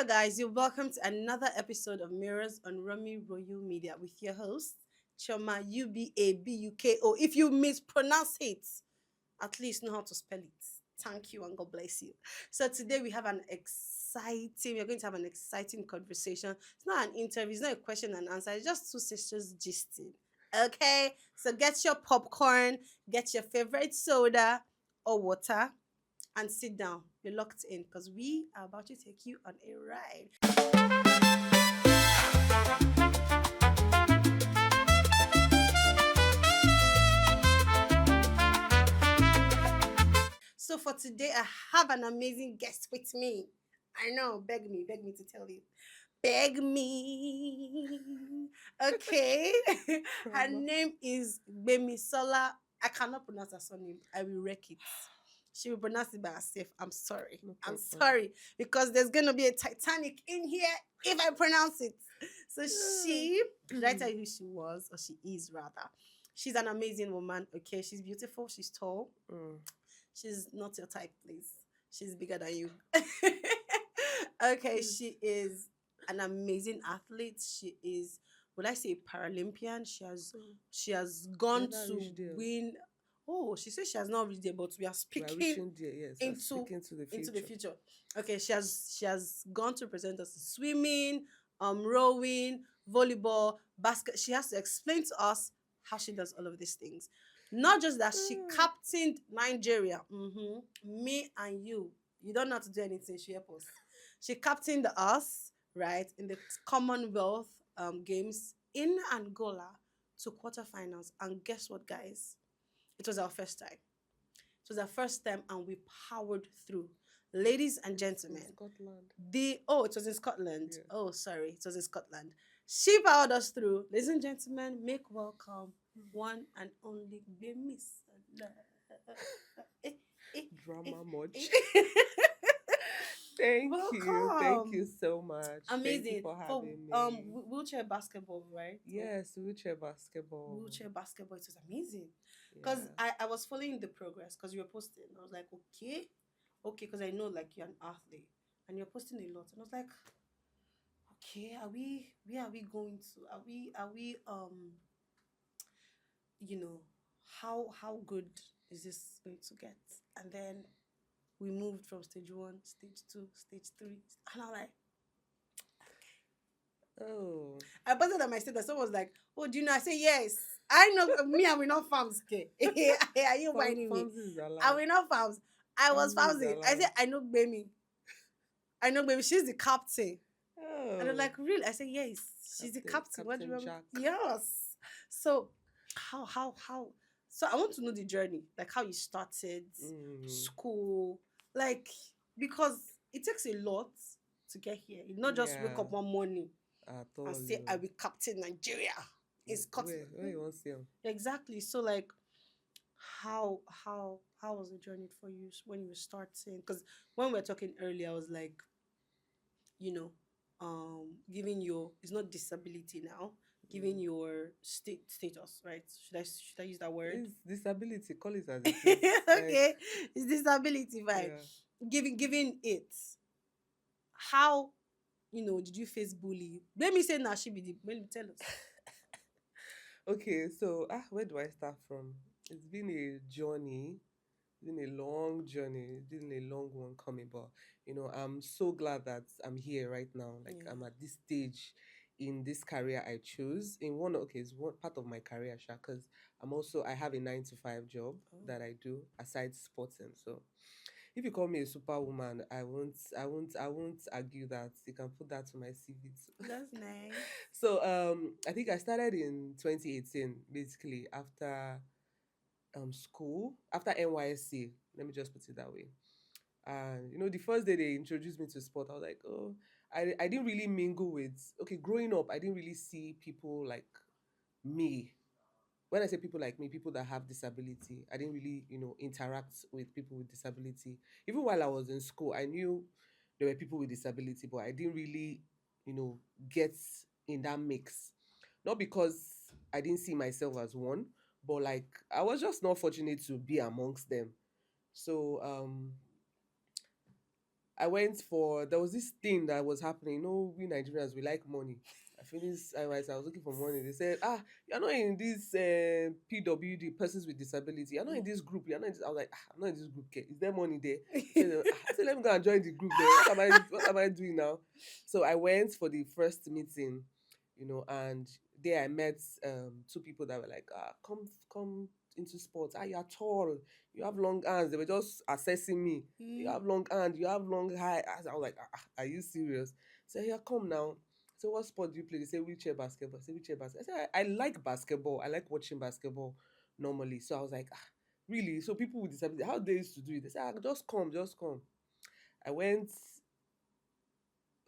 guys, you're welcome to another episode of Mirrors on Rummy Royal Media with your host, Cheeoma, Ubabuko. If you mispronounce it, at least know how to spell it. Thank you and God bless you. So today we're going to have an exciting conversation. It's not an interview, it's not a question and answer, it's just two sisters gisting. Okay, so get your popcorn, get your favorite soda or water, and sit down. You're locked in because we are about to take you on a ride. So for today, I have an amazing guest with me. I know, beg me to tell you. Beg me. Okay. Her Trauma. name is Gbemisola. I cannot pronounce her surname. I will wreck it. She will pronounce it by herself. I'm sorry. No I'm problem. sorry. Because there's gonna be a Titanic in here if I pronounce it. So should I tell you who she was, or she is rather? She's an amazing woman. Okay, she's beautiful, she's tall. Mm. She's not your type, please. She's bigger than you. Okay, Please. she is an amazing athlete. She is, would I say, Paralympian? She has gone Never to reach there. win. Oh, she says she has not reached there, but we are We are speaking reaching there. Yes, we are into speaking to the into the future. future. Okay, she has gone to present us in swimming, rowing, volleyball, basket. She has to explain to us how she does all of these things. Not just that she Mm. captained Nigeria. Me and you. You don't know how to do anything. She helped us. She captained us, right, in the Commonwealth Games in Angola to quarterfinals. And guess what, guys? It was our first time. It was our first time, and we powered through. Ladies and In gentlemen, Scotland. it was in Scotland. Yeah. Oh, sorry, it was in Scotland. She powered us through. Ladies and gentlemen, make welcome one and only Gbemisola. Eh, eh, eh, Drama much. eh. Thank you. Thank you Welcome. so much. Thank you Amazing for for having me. wheelchair basketball, right? Or Yes, wheelchair basketball. wheelchair basketball. It was amazing because Yeah. I was following the progress because you were posting. I was like, okay, because I know like you're an athlete and you're posting a lot, and I was like, okay, are we? Where are we going to? Are we? You know, how good is this going to get? And then we moved from stage one, stage two, stage three, and I'm like, Oh. I posted on my status. Someone was like, "Oh, do you know?" I say, "Yes, I know." Me, I will not farms. Okay, are you finding me? Farms is I allowed. will not farms. I was Farms is farming. I allowed. said, "I know Gbemi. I know Gbemi. She's the captain." And they're Oh. like, "Really?" I said, "Yes, she's the captain." What do you Captain want? Jack. Yes. So, how? So I want to know the journey, like how you started Mm. school, like because it takes a lot to get here. You not just wake Yeah. up one morning At and all. say, "I will captain Nigeria." It's cut. Where you want to see 'em? Exactly. So like how was the journey for you when you were starting? Because when we were talking earlier, I was like, you know, giving your, it's not disability now, giving Mm. your status, right? Should I use that word? It's disability. Call it as it is. Like, Okay, it's disability vibe. yeah. Giving it. How, did you face bullying? Let me say now she be the, let me tell us. Okay, so where do I start from? It's been a journey. It's been a long journey. It's been a long one coming, but I'm so glad that I'm here right now. Like Yeah. I'm at this stage in this career I chose. It's one part of my career, because I have a 9 to 5 job Oh, that I do aside sporting. So if you call me a superwoman, I won't argue that. You can put that to my CV too. that's nice. So I think I started in 2018, basically after school, after NYSC. Let me just put it that way. And the first day they introduced me to sport, I was like, oh, I didn't really mingle with. Okay, growing up, I didn't really see people like me. When I say people like me, people that have disability, I didn't really, interact with people with disability. Even while I was in school, I knew there were people with disability, but I didn't really, get in that mix. Not because I didn't see myself as one, but like I was just not fortunate to be amongst them. So I went for there was this thing that was happening. You know, we Nigerians we like money. I finished I was looking for money. They said, you're not in this PWD, persons with disability. You're not in this group. You're not in this. I was like, I'm not in this group. Okay. Is there money there? I said, let me go and join the group there. What am I doing now? So I went for the first meeting, and there I met two people that were like, come into sports. You're tall, you have long arms. They were just assessing me. You Mm. have long hand, you have long hair. I was like, are you serious? So here, come now. So what sport do you play? They say wheelchair basketball. I say wheelchair basketball. I said I like basketball. I like watching basketball normally. So I was like, really? So people with disability, how they used to do it? They said, just come, just come. I went.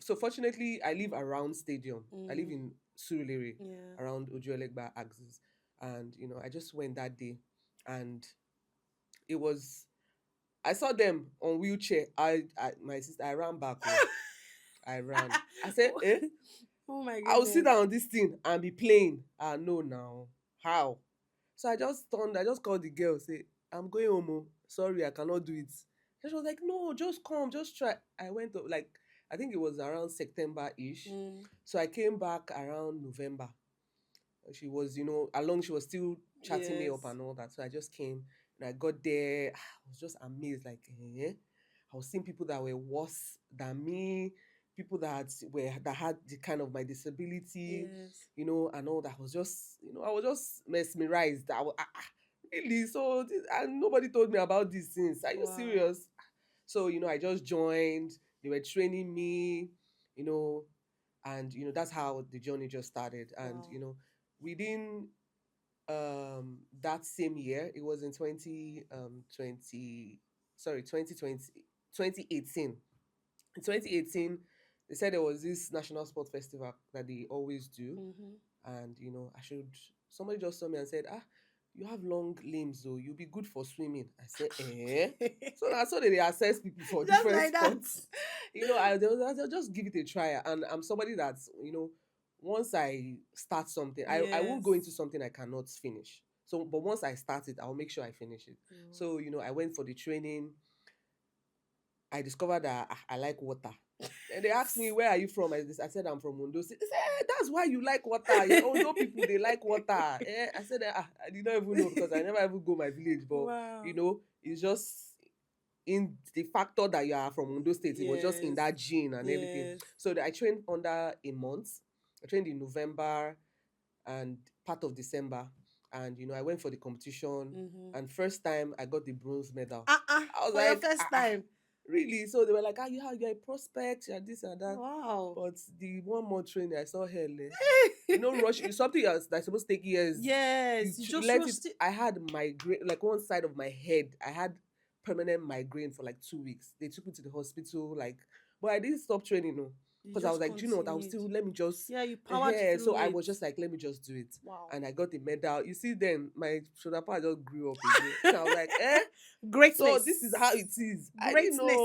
So fortunately, I live around stadium. I live Mm. in Surulere, Yeah. around Ojuelegba axis, and I just went that day, and it was I saw them on wheelchair. My sister, I ran back. Oh, I ran. I said, Oh my I'll sit goodness. down on this thing and be playing. No, now. How? So I just turned, I just called the girl, say, I'm going home. Oh. Sorry, I cannot do it. And she was like, no, just come, just try. I went to, like, I think it was around September-ish. Mm. So I came back around November. She was, along, she was still chatting me up Yes. and all that. So I just came and I got there. I was just amazed, like, I was seeing people that were worse than me, people that had the kind of my disability, Yes. and all that. I was just mesmerized. Really? So and nobody told me about these things. Are you Wow. serious? So, I just joined. They were training me, you know, and that's how the journey just started. And Wow. within that same year, it was in 2020 2018. In 2018, they said there was this national sport festival that they always do, Mm-hmm. and I should somebody just saw me and said, you have long limbs, though, you'll be good for swimming. I said, so that's how they assess people for Just different like that. sports. They'll just give it a try. And I'm somebody that's, once I start something, I won't go Yes. into something I cannot finish. So, but once I start it, I'll make sure I finish it. Mm. So, I went for the training. I discovered that I like water. And they asked me, where are you from? I said, I'm from Ondo State. They said, that's why you like water. Ondo people, they like water. I said, I did not even know because I never even go my village. But, Wow. it's just in the factor that you are from Ondo State. It was just in Yes. that gene and everything. Yes. So I trained under a month. I trained in November and part of December. And, I went for the competition. Mm-hmm. And first time I got the bronze medal. Uh-uh. I was For your like, first time. really? So they were like, you're a prospect, you're this and that. Wow. But the one more training, I saw hell. Rush, it's something else that's supposed to take years. You Yes. You just let it. rushed it. I had migraine, like one side of my head. I had permanent migraine for like 2 weeks. They took me to the hospital, like, but I didn't stop training, no, You because I was just like, do you know what? I was continued. still let me just Yeah, you powered here. So through I it. was just like, let me just do it, Wow. and I got the medal. You see, then my shoulder part just grew up again. I was like, so this is how Greatness. it is. I didn't Greatness.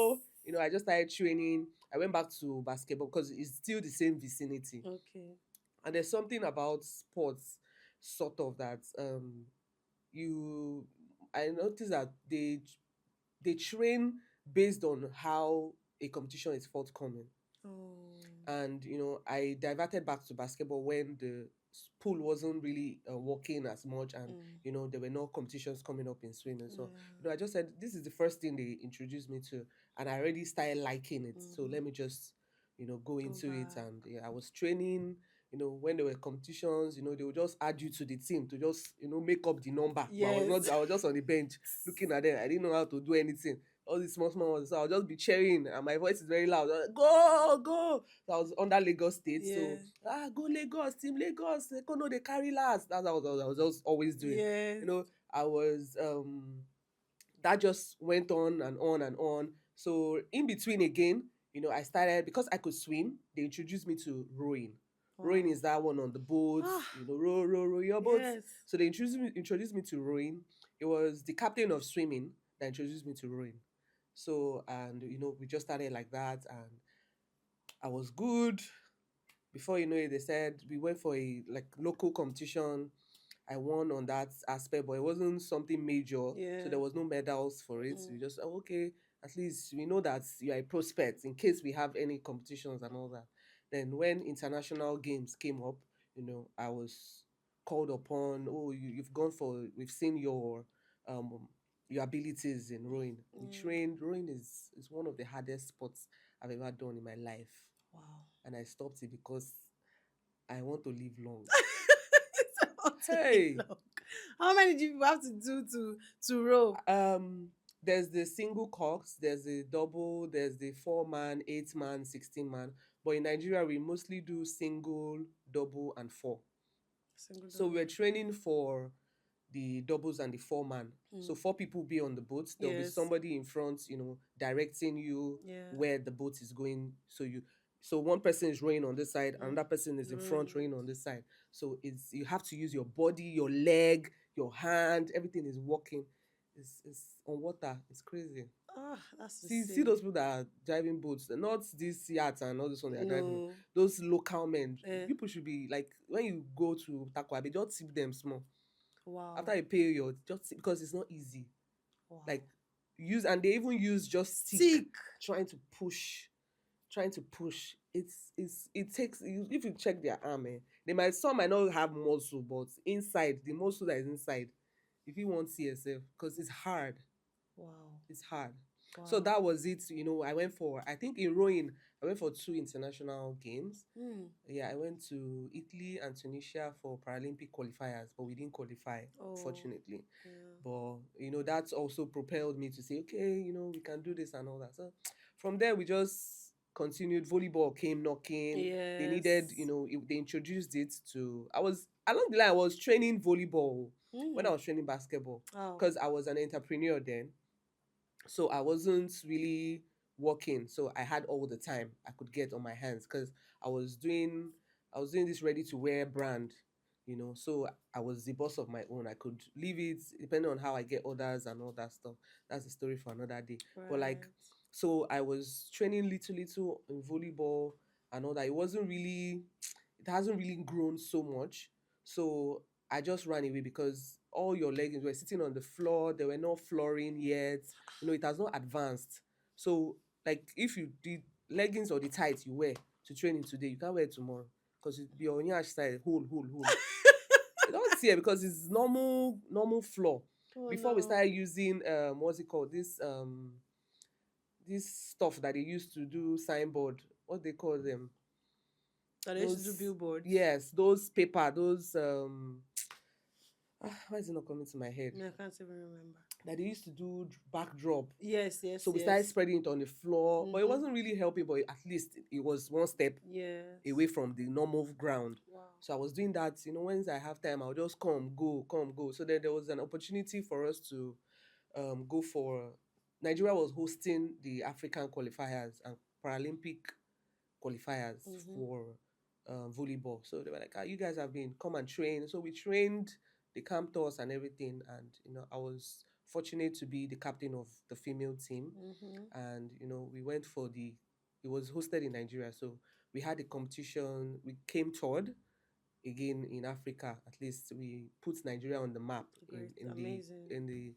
know. I just started training. I went back to basketball because it's still the same vicinity. Okay. And there's something about sports, sort of, that you I noticed that they train based on how a competition is forthcoming. Oh. And I diverted back to basketball when the pool wasn't really working as much, and Mm. there were no competitions coming up in swimming. So Yeah. I just said this is the first thing they introduced me to, and I already started liking it. So Mm-hmm. let me just go Go into it. back. And I was training. When there were competitions, they would just add you to the team to just make up the number. But I was Yes. not. I was just on the bench looking at them. I didn't know how to do anything. All these small ones. So I'll just be cheering, and my voice is very loud. I was like, go, go. So I was under Lagos State. So, Yes. go Lagos, team Lagos. They know they carry last. That's what I was just always doing. Yes. I was, that just went on and on and on. So in between again, I started, because I could swim, they introduced me to rowing. Rowing Wow. is that one on the boats, Ah. row, row, row your boats. Yes. So they introduced me to rowing. It was the captain of swimming that introduced me to rowing. So, and we just started like that, and I was good. Before you know it, they said we went for a like local competition. I won on that aspect, but it wasn't something major, so Yeah. there was no medals for it. We Mm. just, okay. At least we know that you are a prospect in case we have any competitions and all that. Then when international games came up, I was called upon. Oh, you've gone for. We've seen um your abilities in rowing. We Yeah. trained. Rowing is one of the hardest sports I've ever done in my life, Wow. and I stopped it because I want to live long. It's about to be Hey, long. How many do you have to do to row? um, there's the single cocks, there's the double, there's the 4-man, 8-man, 16-man. But in Nigeria, we mostly do single, double, and four. Single So we're double. training for the doubles and the 4-man. So Mm. four people will be on the boat. There'll be Yes. somebody in front, directing you Yeah. where the boat is going. So one person is rowing on this side, Mm. another person is in front Rowing. rowing on this side. So it's you have to use your body, your leg, your hand, everything is working. It's on water. It's crazy. Oh, that's See insane. those people that are driving boats, not these yachts and all this one they are driving. No. Those local men, Eh. people should be like when you go to Takwa, just tip them small Wow. after you pay your just because it's not easy. Wow. Like use and they even use just stick Stick. trying to push, trying to push. It takes if you check their arm, some might not have muscle, but inside the muscle that is inside, if you want to see yourself, because it's hard, Wow. it's hard. So Wow. that was it. I think in rowing, I went for two international games. Mm. Yeah, I went to Italy and Tunisia for Paralympic qualifiers, but we didn't qualify, Oh. fortunately. Yeah. But that's also propelled me to say, okay, we can do this and all that. So from there, we just continued. Volleyball came knocking. They needed, Yes. they introduced it to. I was along the line. I was training volleyball when I Mm. was training basketball Oh. because I was an entrepreneur then, so I wasn't really working. So I had all the time I could get on my hands because I was doing I was doing this ready to wear brand, so I was the boss of my own. I could leave it depending on how I get orders and all that stuff. That's a story for another day. But like, Right. so I was training little in volleyball and all that. It hasn't really grown so much. So I just ran away because all your leggings were sitting on the floor. There were no flooring yet. It has not advanced. So, like, if you did leggings or the tights you wear to training today, you can't wear it tomorrow because it be on your side, hole. You don't see it because it's normal floor. Oh Before we no. started using what's it called? This stuff that they used to do signboard. What they call them? So they used to do Those billboards. yes, those paper, those why is it not coming to my head? No, I can't even remember. That they used to do backdrop. Yes, yes, So we started yes. spreading it on the floor, but it Mm-hmm. wasn't really helping. But at least it was one step Yes. away from the normal ground. Wow. So I was doing that. Once I have time, I'll just come, go. So then there was an opportunity for us to go for. Nigeria was hosting the African qualifiers and Paralympic qualifiers Mm-hmm. for volleyball. So they were like, you guys have been come and train. So we trained, they camped us and everything. And I was fortunate to be the captain of the female team. Mm-hmm. And we went for it was hosted in Nigeria. So we had a competition. We came third again in Africa. At least we put Nigeria on the map in Great. in the Amazing. in the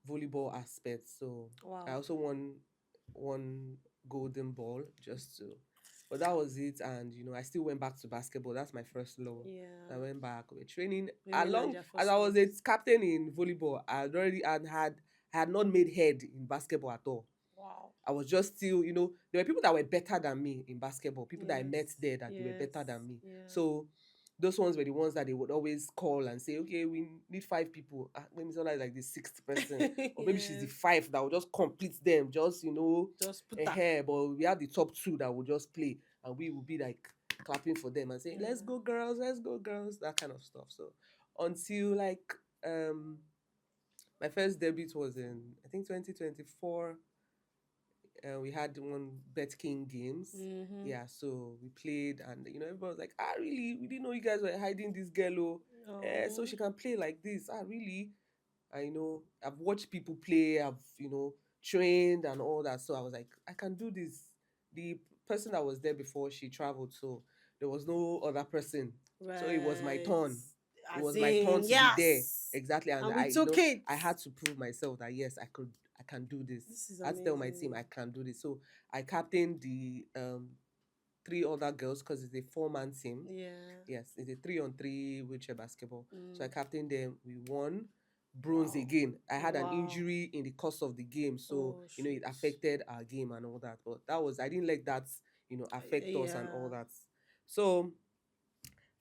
volleyball aspect. So I Wow. also won one golden ball just to, but that was it. And I still went back to basketball. That's my first love. I Yeah. went back. We're training Women along Nigeria as first I was love. a captain in volleyball. I had not made head in basketball at all. Wow. I was just still, there were people that were better than me in basketball, people that I met Yes. there that they were Yes. better than me. Yeah. So those ones were the ones that they would always call and say, okay, we need 5 people. Gbemisola is like the sixth person, or maybe she's the Yes. five that will just complete them, just Just put a that. hair. But we have the top two that will just play, and we will be like clapping for them and saying, "Let's Yeah. go, girls! Let's go, girls!" That kind of stuff. So until like my first debut was in I think 2024. We had one Bet King games. Mm-hmm. Yeah, so we played, and everybody was like, really? We didn't know you guys were hiding this girl, oh, so Oh. she can play like this. Really? I know I've watched people play, I've trained and all that. So I was like, I can do this. The person that was there before she traveled, so there was no other person. So it was my Right. turn. It As was my turn in, to be there. yes. Exactly. And And we took it. I had to prove myself that yes, I can do this. This is I had to tell my team I amazing. can do this. So I captained the three other girls because it's a four-man team. Yeah. Yes, it's a 3-on-3 wheelchair basketball. So I Mm. captained them. We won bronze Wow. again. I had an Wow. injury in the course of the game, so Oh it shoot. affected our game and all that. But that was I didn't let that affect us and all Yeah. that. So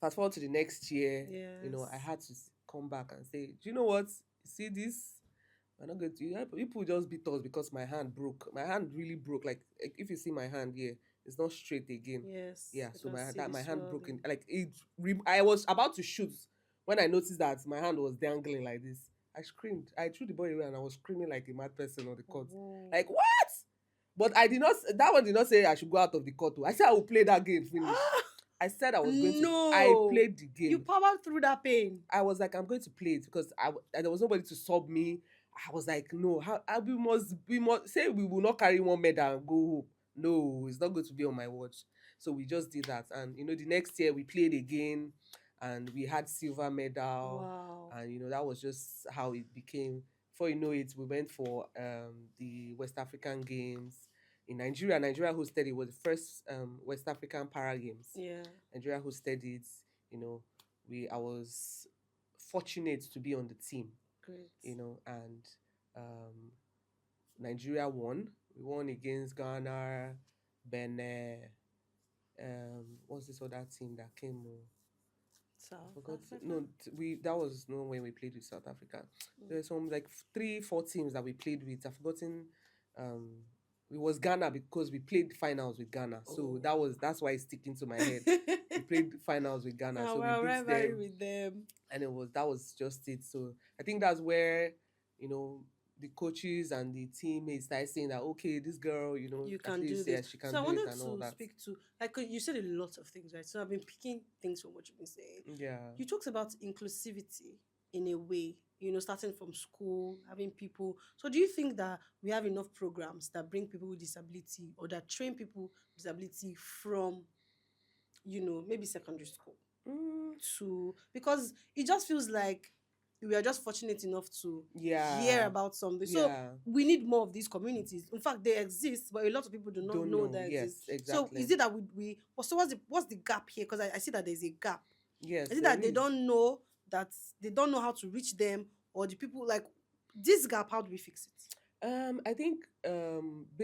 fast forward to the next year, I Yes. had to come back and say, do you know what? See this? I'm not going to. People just beat us because my hand broke. My hand really broke. Like if you see my hand here, it's not straight again. Yes. Yeah, I so can see the my hand broke in swelling. like I was about to shoot when I noticed that my hand was dangling like this. I screamed. I threw the ball away and I was screaming like a mad person on the court. Like Whoa. what? But I did not. That one did not say I should go out of the court. Oh. I said I will play that game finish. Ah, I said I was going to. I no. played the You game. powered through that pain. I was like, I'm going to play it because there was nobody to sub me. I was like, no, we must say we will not carry one medal and go home. No, it's not going to be on my watch. So we just did that, and the next year we played again, and we had silver medal, Wow. and that was just how it became. Before you know it, we went for the West African Games in Nigeria. Nigeria hosted it was the first West African Para Games. Yeah. Nigeria hosted it. You know, I was fortunate to be on the team, Great. and um, Nigeria won. We won against Ghana, Benin. What's this other team that came? I South forgot. Africa. No, we that was no when we played with South Africa. Mm. There's some like three, four teams that we played with. I've forgotten. Um, it was Ghana because we played finals with Ghana, so Oh. that's why it's sticking to my head. We played finals with Ghana, so we Our beat rivalry them, with them. and that was just it. So I think that's where you know the coaches and the teammates started saying that okay, this girl, You at can do least this. yeah, she can So I do it wanted and all to that. speak to, like, you said a lot of things, right? So I've been picking things from what you've been saying. Yeah. You talked about inclusivity in a way, starting from school, having people. So do you think that we have enough programs that bring people with disability or that train people with disability from, maybe secondary school Mm, to, because it just feels like we are just fortunate enough to hear yeah. about something. So Yeah. we need more of these communities. In fact, they exist, but a lot of people do not Don't know know. they exist. Yes, So exactly. is it that so what's the gap here? Because I see that there's a gap. Yes, Is it there that is. that they don't know how to reach them, or the people like this gap? How do we fix it? I think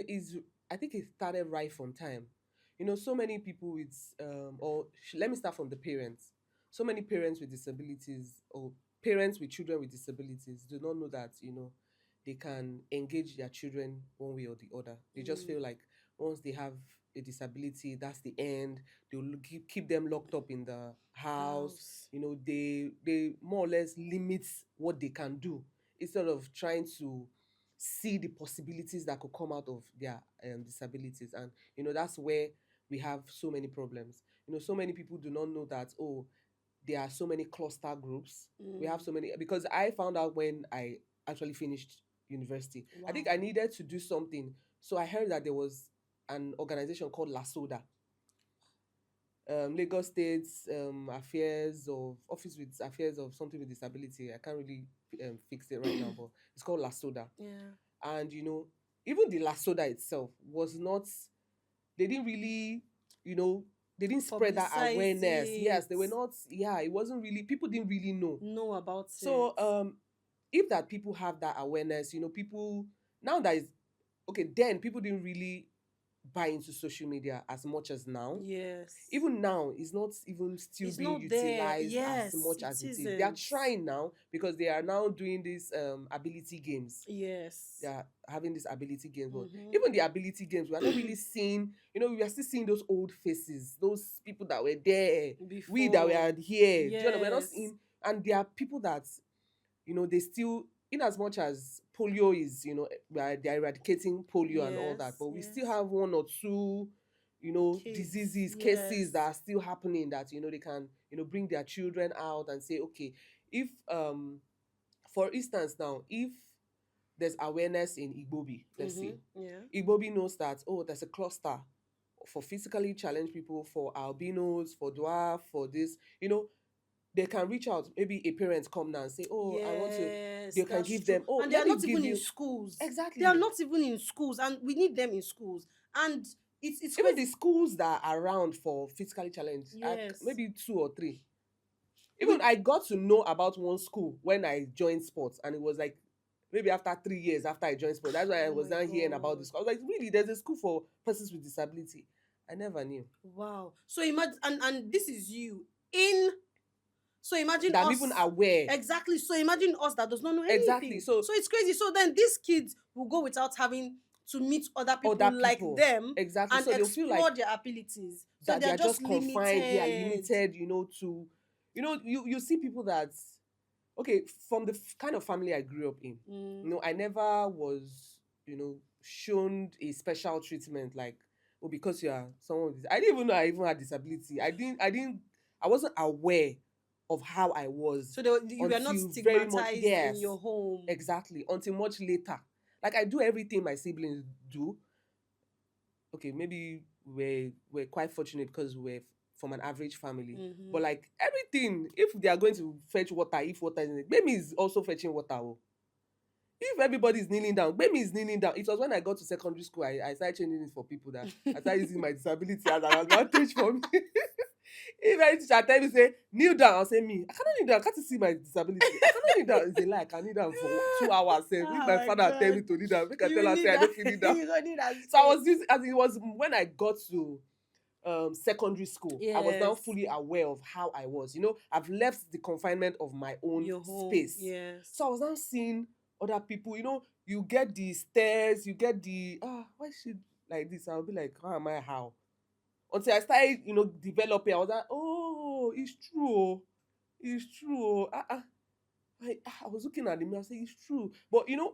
is I think it started right from time. So many people with let me start from the parents. So many parents with disabilities or parents with children with disabilities do not know that they can engage their children one way or the other. They just Mm, feel like once they have a disability, that's the end. They'll keep them locked up in the house. house. They more or less limit what they can do instead of trying to see the possibilities that could come out of their disabilities. And that's where we have so many problems. So many people do not know that there are so many cluster groups. We have Mm, so many because I found out when I actually finished university. I think I wow. needed to do something. So I heard that there was an organization called LASODA, Lagos State's affairs of office with affairs of something with disability. I can't really fix it right now, but it's called LASODA. Yeah. And even the LASODA itself was not. They didn't really, you know, they didn't spread that Publicize awareness. Yes, it. they were not. Yeah, it wasn't really. People didn't really know. Know about it. So if that people have that awareness, people now that is okay. Then people didn't really buy into social media as much as now. Yes. Even now, it's not even still It's being not there. utilized as Yes, much it as it is. They are isn't. trying now because they are now doing these ability games. They Yes. are having these ability games, but Mm-hmm. even the ability games, we are not really seeing. We are still seeing those old faces, those people that were there, we that Before. were here. Do you know? We're not Yes. seeing, and there are people that they still, in as much as polio is, they're eradicating polio and all that, Yes. but we still Yes. have one or two, Kids. diseases, cases that Yes. are still happening that, they can, bring their children out and say, okay, if, for instance, now, if there's awareness in Igbobi, let's Mm-hmm. say, Yeah. Igbobi knows that, oh, there's a cluster for physically challenged people, for albinos, for dwarf, for this, they can reach out. Maybe a parent come now and say, "Oh, I want to." Yes, They can that's give true. them, "Oh, And they let are me not give even in you." schools. They are Exactly. not even in schools, and we need them in schools. And it's Even the crazy. schools that are around for physically challenged, Yes. maybe two or three. Even We I got to know about one school when I joined sports, and it was like maybe after 3 years after I joined sports. That's why I oh was my now hearing about god. this school. I was like, really, there's a school for persons with disability. I never knew. Wow. So imagine, and this is you in, so imagine That I'm even us. aware. Exactly. So imagine us that does not know Exactly. anything. So So it's crazy. So then these kids will go without having to meet other people other like people, them exactly. and So they'll feel like explore their abilities. So that they they are are just just confined, they are limited. limited, to, you see people that, okay, from the kind of family I grew up in, Mm. I never was, shown a special treatment like, oh, because you are someone with I didn't even know I even had disability. I wasn't aware of how I was So you were not until very much, stigmatized in yes, your home. exactly, until much later. Like I do everything my siblings do. Okay, maybe we're quite fortunate because from an average family. Mm-hmm. But like everything, if they are going to fetch water, if water is in it, Gbemi is also fetching water. Oh. If everybody is kneeling down, Gbemi is kneeling down. It was when I got to secondary school, I started changing it for people that I started using my disability as an advantage for me. If any teacher tell me say kneel down, I'll say me. I cannot kneel down. I can't see my disability. I cannot kneel down. It's a lie. I can kneel down for 2 hours. Sef. If Oh my my father tell god. me to kneel down, make I tell You her say need I that. don't feel kneel down. You gonna need that So I space. was using, as it was when I got to secondary school, I was now Yes. fully aware of how I was. I've left the confinement of my own Your home. space. Yes. So I was now seeing other people, you get the stairs, you get the why is she like this? I'll be like, how am I how? Until I started, developing, I was like, oh, it's true. Oh. It's true. Oh. I was looking at the mirror, I said, it's true. But even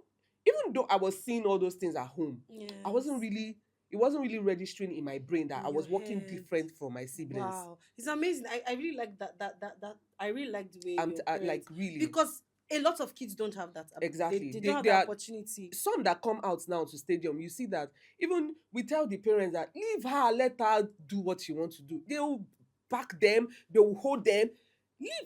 though I was seeing all those things at home, I wasn't Yes. really, it wasn't really registering in my brain that In I your was working head. different from my siblings. Wow. It's amazing. I really like that I really like the way your Like parents, really, because a lot of kids don't have that exactly. they They, don't have they that are opportunity. some that come out now to stadium. You see that even we tell the parents that leave her, let her do what she wants to do. They will back them, they will hold them.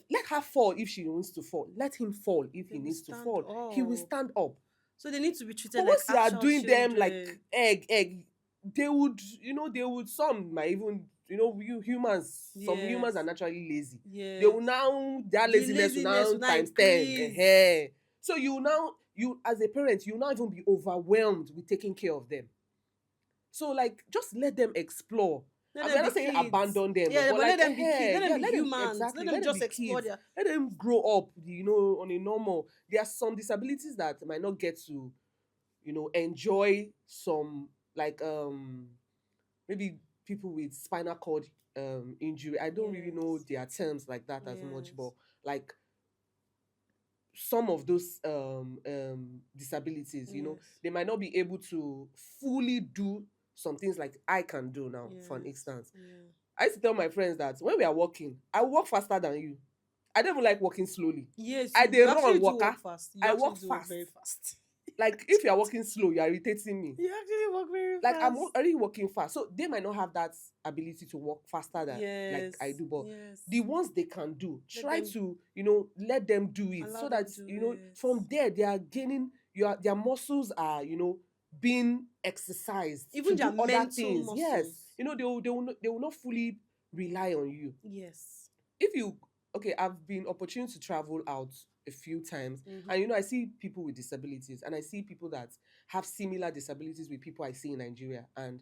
Let her fall if she wants to fall. Let him fall if They he will needs to stand fall. He will up. stand up. So they need to be But treated like once you are actual doing them like children. egg, they would, some might even, some humans are Yes. naturally lazy. They will Yes. now, their The laziness will laziness now will not times 10. increase. So you as a parent, you not even be overwhelmed with taking care of them. So like just let them explore. Let I mean, them I'm be not saying kids. abandon them, Yeah, but but let like them be kids. Let them yeah, be let them humans. Let exactly them let them just be explore kids. their. Let them grow up, on a normal. There are some disabilities that might not get to enjoy some, like maybe people with spinal cord injury. I don't really know Yes. their terms like that as much, but Yes. like some of those disabilities, Yes. they might not be able to fully do some things like I can do now, for an Yes. instance. Yeah. I used to tell my friends that when we are walking, I walk faster than you. I don't even like walking slowly. Yes, I you dey actually run do waka. walk fast. You I actually walk do walk fast. very fast. Like if you are walking slow, you are irritating me. You actually walk very Like I'm fast. already walking fast, so they might not have that ability to walk faster than like I Yes. do. But Yes. the ones they can do, Let try them to let them do it, allow so them that do it. from there they are gaining their muscles are being exercised Even to their do other mental things. Yes, muscles. they will not fully rely on you. Yes. If you Okay, I've been opportune to travel out a few times, and Mm-hmm. I see people with disabilities, and I see people that have similar disabilities with people I see in Nigeria, and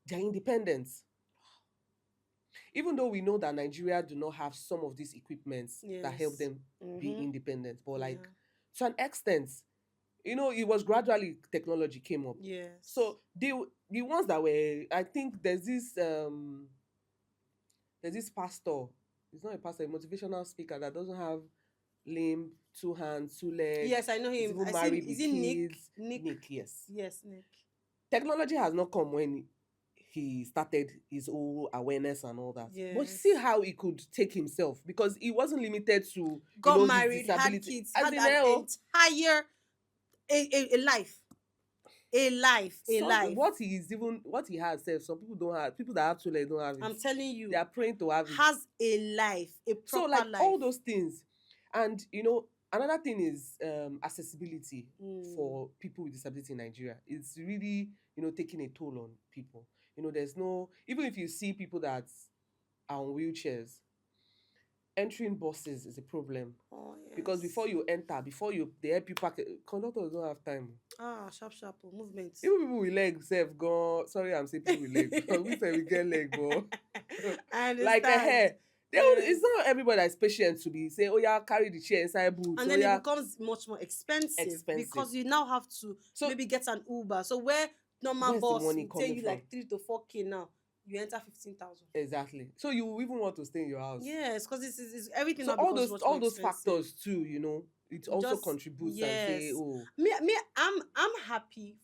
they're independent. Even though we know that Nigeria do not have some of these equipments that help Yes. them be Mm-hmm. independent, but like Yeah. to an extent, it was gradually technology came up. Yes. So the ones that were, I think there's this pastor. He's not a pastor, a motivational speaker that doesn't have limb, two hands, two legs. Yes, I know He's him. even I see. married Is with it Nick? kids. Nick. Nick, yes. Yes, Nick. Technology has not come when he started his whole awareness and all that. But see Yes. how he could take himself, because he wasn't limited to Got his married, had disability. kids, As had in an hell, entire a life. A life, a Some life. what he has self, some people don't have. People that have toilet don't have it. I'm telling They you, are praying to have it. has a life, a So proper like life. all those things, and another thing is accessibility for people with disability in Nigeria. It's really taking a toll on people. There's no, even if you see people that are on wheelchairs, entering buses is a problem Oh because before yes. you enter, before they help you pack, conductors don't have time. Ah, sharp, sharp movements. Even people with legs self go. Sorry, I'm saying people with leg. We say we get leg, but I like a understand. hair. Yes. It's not everybody that's patient to be saying, "Oh yeah, carry the chair inside boots." And Oh then it yeah, becomes much more expensive expensive. because you now have to So maybe get an Uber. So where normal where's the bus money will take coming you from? like 3 to 4K now, you enter 15,000. Exactly. So you even want to stay in your house. Yes, because this is everything So now becomes much more all those expensive. factors too, it also Just contributes and say, yes, oh, I'm happy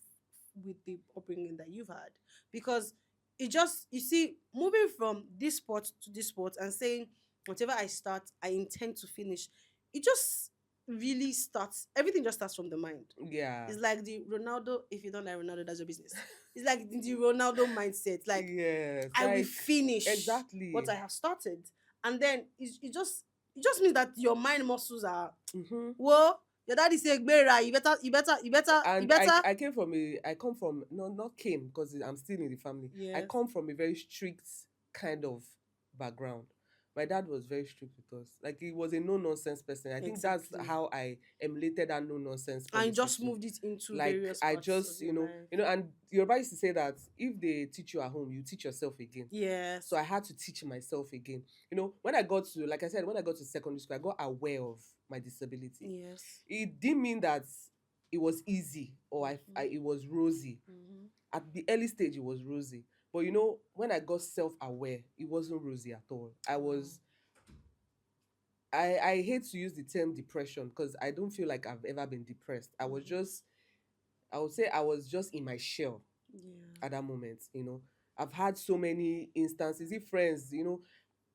with the upbringing that you've had because it just you see moving from this sport to this sport and saying whatever I start I intend to finish, it just really starts, everything just starts from the mind. yeah, It's like the Ronaldo, if you don't like Ronaldo, that's your business. It's like the Ronaldo mindset, like yes, I will like finish what exactly. I have started. And then it just means that your mind muscles are, Mm-hmm. whoa, your daddy say Gbera, you And better. I come from, no, not came because I'm still in the family. I Yes, come from a very strict kind of background. My dad was very strict with us. Like he was a no nonsense person. I think that's exactly. how I emulated that no nonsense And policy just too. moved it into Like various I parts of just, your life. and Yoruba used to say that if they teach you at home, you teach yourself again. So Yes, I had to teach myself again. When I got to, like I said, when I got to secondary school, I got aware of my disability. yes. It didn't mean that it was easy or Mm-hmm. it was rosy. Mm-hmm. At the early stage, it was rosy. But when I got self-aware, it wasn't rosy at all. Wow. I hate to use the term depression because I don't feel like I've ever been depressed. Mm-hmm. I would say I was just in my shell Yeah. at that moment. I've had so many instances, if friends,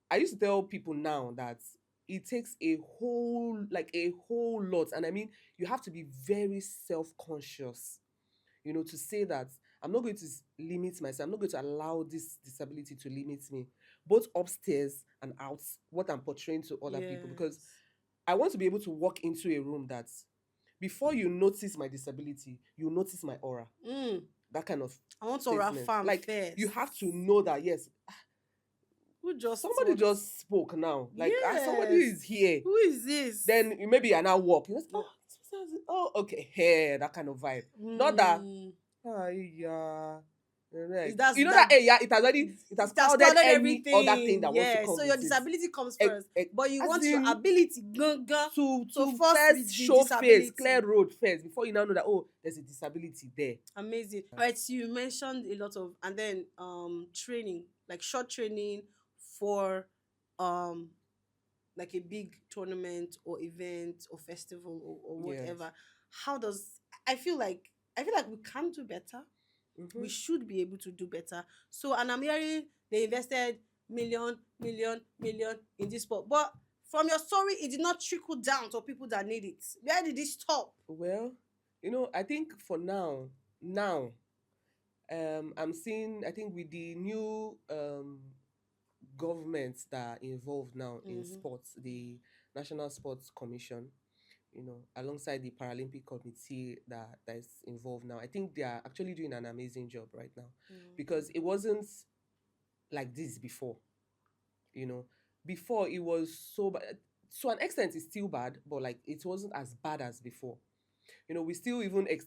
I used to tell people now that it takes a whole lot. And I mean, you have to be very self-conscious, to say that I'm not going to limit myself. I'm not going to allow this disability to limit me, both upstairs and out, what I'm portraying to other people. Because Yes. I want to be able to walk into a room that before you notice my disability, you notice my aura. Mm. That kind of I want to statement. farm Like you first. have to know that yes, Who just somebody what? just spoke now. Like somebody Yes. is here. Who is this? Then maybe you're now walk. Yeah. Oh, okay, here, that kind of vibe. Not that, Mm. yeah. Is Like, that's that that yeah, it has it has clouded clouded any other thing everything. that wants to Yeah. come So your with it. disability comes Eh, first, eh, but you as want your in ability ganga to first first with the show face, clear disability. road first before you now know that, oh, there's a disability there. Amazing. Right. So you mentioned a lot of, and then training, like short training for um like a big tournament or event or festival or Yes. whatever. How does I feel like we can do better. We Mm-hmm. should be able to do better. So, and I'm hearing they invested million in this sport, but from your story, it did not trickle down to people that need it. Where did it stop? Well, I think for now, I'm seeing, I think with the new governments that are involved now in Mm-hmm. sports, the National Sports Commission, alongside the Paralympic Committee that is involved now. I think they are actually doing an amazing job right now because it wasn't like this before. You know, before it was so bad. To an extent, it's still bad, but like it wasn't as bad as before. We still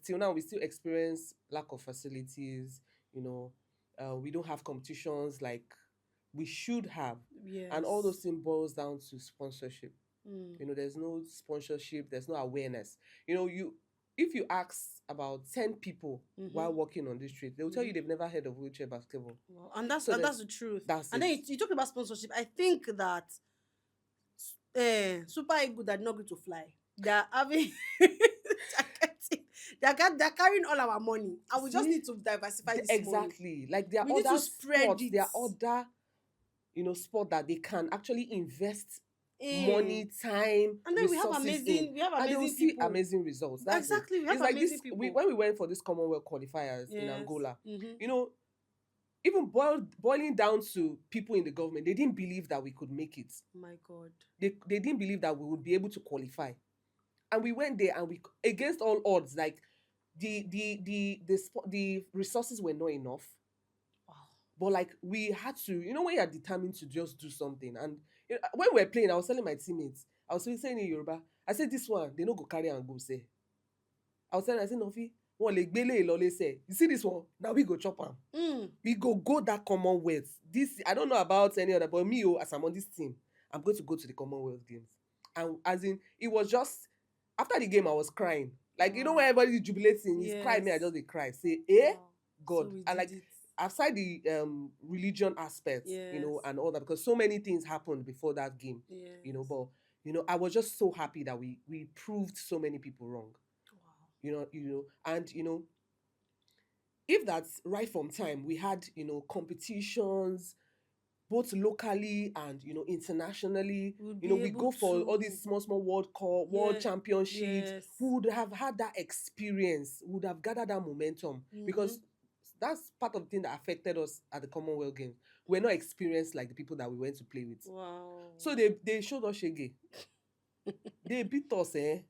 till now we still experience lack of facilities. You know, we don't have competitions like we should have, and all those Yes. things boils down to sponsorship. Mm. There's no sponsorship, there's no awareness. You if you ask about 10 people Mm-hmm. while walking on the street, they'll tell Mm-hmm. you they've never heard of wheelchair basketball. Well, and that's So and that that's the truth. that's And it. then you talked about sponsorship. I think that Super Eagles are not going to fly. They're having they're carrying all our money, and we just See, need to diversify this money. exactly. Like there We are need to other spread sports, it. there are other sport that they can actually invest Eh. money, time, And then resources in, we have and they will amazing see people. amazing results. That's it. Exactly, we have It's like this. amazing people. When we went for this Commonwealth qualifiers in Yes. Angola, Mm-hmm. you know, even boiling down to people in the government, they didn't believe that we could make it. My God. They didn't believe that we would be able to qualify. And we went there and we, against all odds, like the resources were not enough. Wow. But like we had to, when you're determined to just do something. And when we were playing, I was telling my teammates, I was saying in Yoruba, I said, this one, they no go carry and go say. I was telling, I said, Nofi, one like bele lole say. You see this one? Now we go chop am. Mm. We go that Commonwealth. This, I don't know about any other, but me, as I'm on this team, I'm going to go to the Commonwealth Games. And as in, it was just after the game, I was crying. Like, Wow. when everybody's jubilating, he's crying, me, I Yes. just dey cry. Say, eh, Wow. God. So we And did like it. aside the religion aspects, Yes. and all that, because so many things happened before that game, Yes. but I was just so happy that we proved so many people wrong. Wow. And if that's right from time, we had competitions both locally and internationally. We'll be We able go for all to. these small world cup, world Yeah. championships. Yes. Who would have had that experience, would have gathered that momentum, Mm-hmm. because that's part of the thing that affected us at the Commonwealth Games. We're not experienced like the people that we went to play with. Wow. So they showed us shege. They beat us, eh?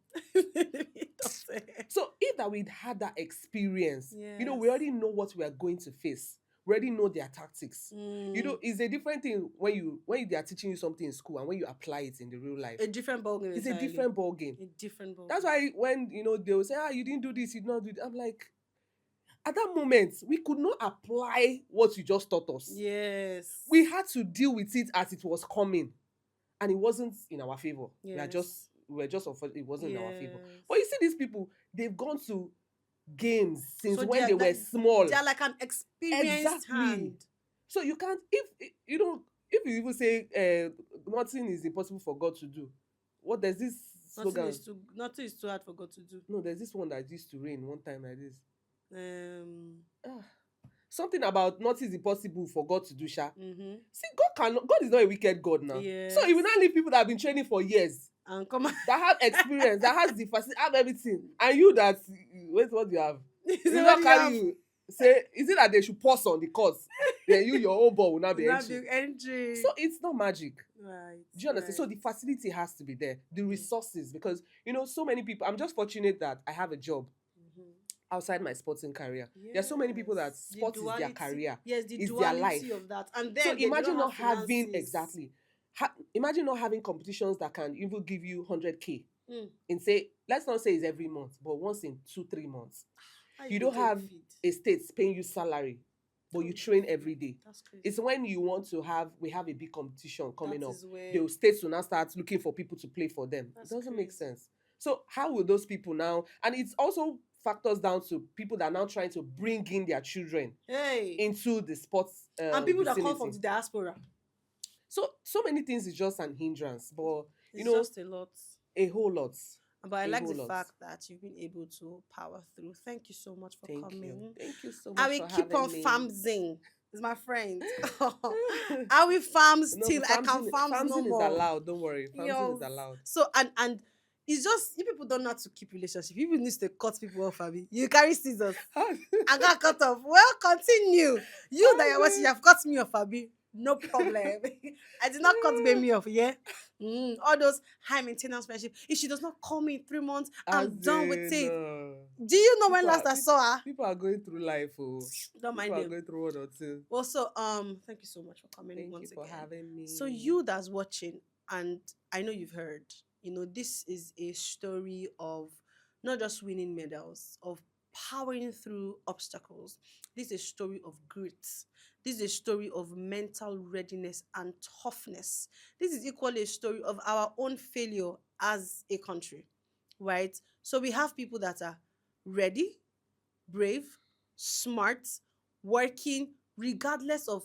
So if that we'd had that experience, Yes. we already know what we are going to face. We already know their tactics. Mm. It's a different thing when they are teaching you something in school and when you apply it in the real life. A different ballgame It's a entirely. different ball game. A different ballgame. That's why when they will say, you didn't do this, you did not do that. I'm like, at that moment, we could not apply what you just taught us. Yes. We had to deal with it as it was coming, and it wasn't in our favor. Yes. It wasn't in our favor. Yes. But you see, these people, they've gone to games since So when they were small. They are like an experienced hand. So you can't, if you even say nothing is impossible for God to do. What there's this slogan? Nothing is too hard for God to do. No, there's this one that used to rain one time like this. Ah. Something about nothing is impossible for God to do, sha. Mm-hmm. See, God is not a wicked God now. Yes. So he will not leave people that have been training for years, And come on. that have experience, that has the facility, have everything, and you that wait, what do you have? You not carry you. Say, is it that they should pause on the course? Then your own ball will not be entry. So it's not magic. Right. Do you understand? So the facility has to be there, the resources, because so many people. I'm just fortunate that I have a job outside my sporting career. Yes. There are so many people that sport is their career. Yes, the is duality their life. of that. And then so imagine not having having exactly. Imagine not having competitions that can even give you 100K. In say, let's not say it's every month, but once in 2-3 months. You don't have a state paying you salary, but you train every day. That's crazy. It's when you want to we have a big competition coming up. Where The states will now start looking for people to play for them. It doesn't make sense. So how will those people now? And it's also factors down to people that are now trying to bring in their children into the sports and people vicinity. that come from the diaspora. So many things is just an hindrance, but it's just a lot. A whole lot. But I like the fact that you've been able to power through. Thank you so much for coming. Thank you so much. I will keep on farming. It's my friend. I will farm till I can farm no more. Is allowed. Don't worry. Farming is allowed. So and it's just you people don't know how to keep relationship. People need to cut people off. You carry scissors. I got cut off. Well, continue. You that you're watching, you have cut me off, Abi. No problem. I did not cut Gbemi off, yeah? All those high maintenance friendship. If she does not call me in 3 months, I'm done with it. Do you know when last I saw her? People are going through life. Don't mind them. People are going through one or two. Also, thank you so much for coming once again. Thank you for having me. So you that's watching, and I know you've heard, this is a story of not just winning medals, of powering through obstacles. This is a story of grit. This is a story of mental readiness and toughness. This is equally a story of our own failure as a country, right? So we have people that are ready, brave, smart, working, regardless of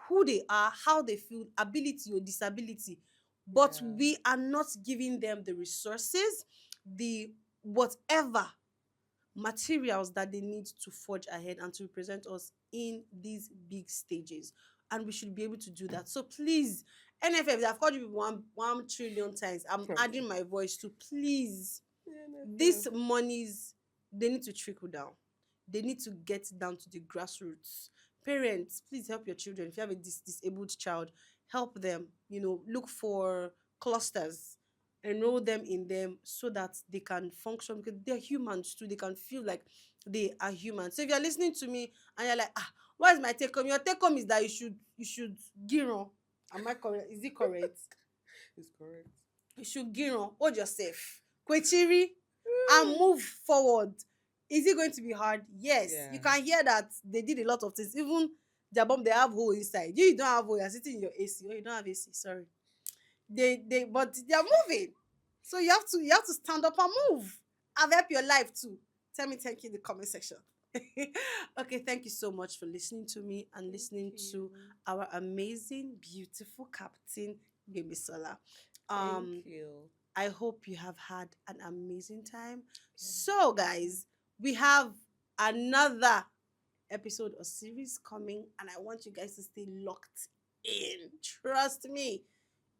who they are, how they feel, ability or disability. But we are not giving them the resources, the whatever materials that they need to forge ahead and to represent us in these big stages. and we should be able to do that. So please, NFF, I've called you people 1 trillion times. I'm adding my voice to please. These NFF. monies, they need to trickle down. They need to get down to the grassroots. Parents, please help your children. If you have a disabled child, help them. Look for clusters, enroll them in them so that they can function, because they're humans too. They can feel like they are human. So if you're listening to me and you're like, what is my take home? Your take home is that you should giron. Am I correct? Is it correct? It's correct. You should giron, hold yourself, kwechiri, and move forward. Is it going to be hard? Yes. You Yeah. can hear that they did a lot of things. Even their bomb, they have hole inside. You don't have hole. You're sitting in your AC. Oh, you don't have AC. Sorry. But they're moving. So you have to stand up and move. I've helped your life too. Tell me thank you in the comment section. Okay, thank you so much for listening to me and listening Thank to you. our amazing, beautiful Captain Gbemisola. Thank Um, you. I hope you have had an amazing time. Yeah. So, guys, we have another episode or series coming, and I want you guys to stay locked in. Trust me,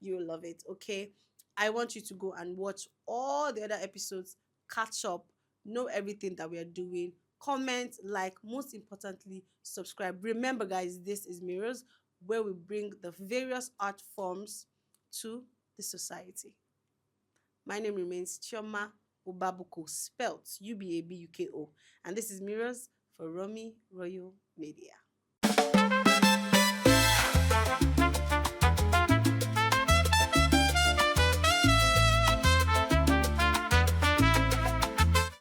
you will love it. Okay, I want you to go and watch all the other episodes, catch up, know everything that we are doing, comment, like, most importantly, subscribe. Remember, guys, this is Mirrors, where we bring the various art forms to the society. My name remains Cheeoma Ubabuko, spelt Ubabuko, and this is Mirrors for Romy Royal Media.